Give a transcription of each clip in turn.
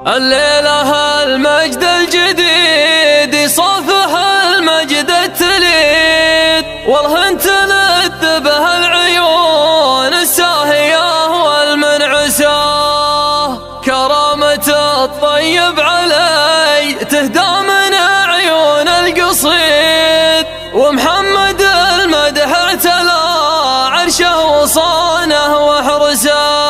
الليلة المجد الجديد يصافح المجد التليد، والهن تلذ به العيون الساهية والمنعسة. كرامة الطيب علي تهدى من عيون القصيد، ومحمد المدح اعتلى عرشه وصانه وحرسه.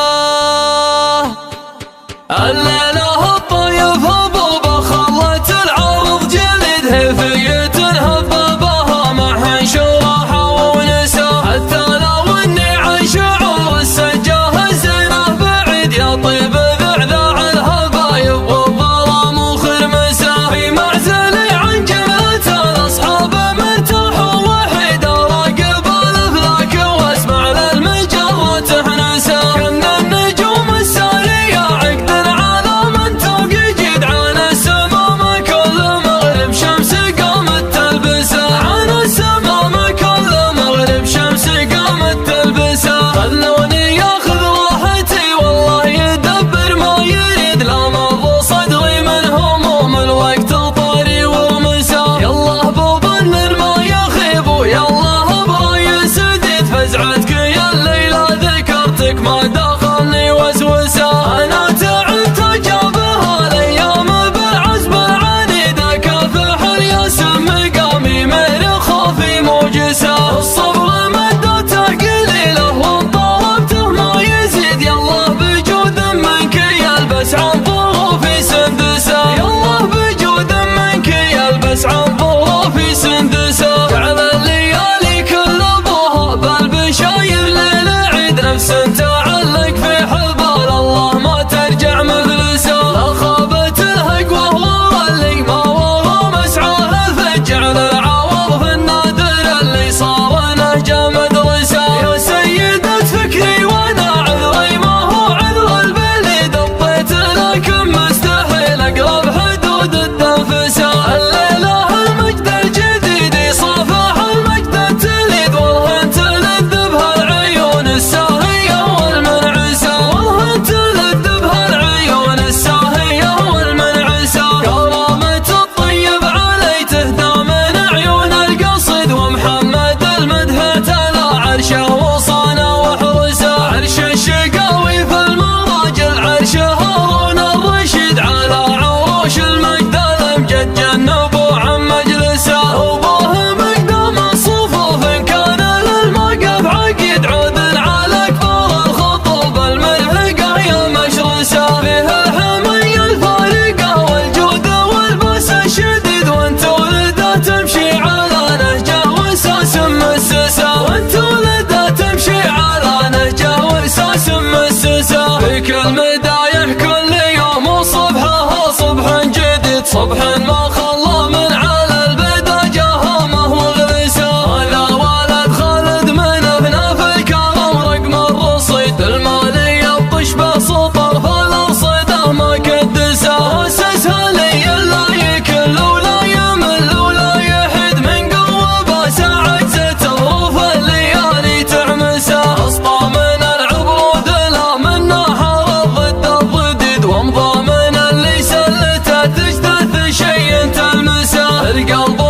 الليلة الطيب هبوبة خلت العرض جلد، هفية هببها مع شراحة ونسا. حتى لو اني عن شعور السجاه الزينة بعيد، يا طيب ذعذع الهبايب والظلام وخرمسة. في معزلي عن جملة الاصحاب مرتاح ووحيد، اراقب الافلاك واسمع للمجرات حنسا. كنا النجوم السارية عقد على من توقي عن السمام، كل مغرب شمس قامت تلبسه. عن السمام كل مغرب شمس قامت تلبسه. خلوني ياخذ راحتي والله يدبر ما يريد، لا مضى صدري من هموم الوقت طاري ورمسه. يالله بوبنر ما يخيب ويالله براي سديد، فزعتك يا الليلة ذكرتك ما دخلني وسوسه. انا تعبت اجابها الايام بالعزم العنيد، اكافح الياس مقامي من خوفي موجسه. الصبر مدته قليله وان طلبته ما يزيد، يالله بجود منك يلبس عن ظروفي سندسه. يالله بجود منك يلبس عن ظروفي سندسه. جعل الليالي كل ابوها بالبشاير ليل عيد، نفس تعلق في حبال الله ما ترجع مفلسه. لا خابت الهق وهو اللي ما وهو مسعاه الفجع، للعوض في النادر اللي صار نهجه مدرسه. يا سيدة فكري وانا عذري ما هو عذر البليد، اضطيت لكن مستحيل اقرب حدود التنفسه. الليلة المجد الجديد يصافح المجد التليد، والهن تلذ بها العيون الساهية والمنعسة. والهن تلذ بها العيون الساهية والمنعسة. كرامة الطيب علي تهدى من عيون القصد، ومحمد المدح اعتلى عرشه وصانه وحرسه. عرش الشقاوي في المراجل عرش هارون الرشيد، على عروش المجد الامجد جنبوا عن مجلسه. وبه مقدام الصفوف ان كان للموقف عقيد، عود على كبار الخطوب الملحقه يا مشرسه. فيه الحمي الفارقه والجود والبس الشديد، وانت ولده تمشي على نهجه واساس مسسه. وانت ولده تمشي على نهجه واساس مسسه. في كل مدايح كل يوم وصبحها صبح جديد، صبح ما خلى من على البدا جهامه وغرسه. هذا ولد خالد من ابناء الكرم رقم الرصيد، المالي يبطش بسطر فالارصده ما كدسه. اسسها لي اللاي كل ولا يمل ولا يحد، من قوه ساعد ظروف الليالي تعمسه. اسطى من العبرود لا من نحر ضد الضديد، وامضى من اللي سلته تجتث شيء تلمسه. القلب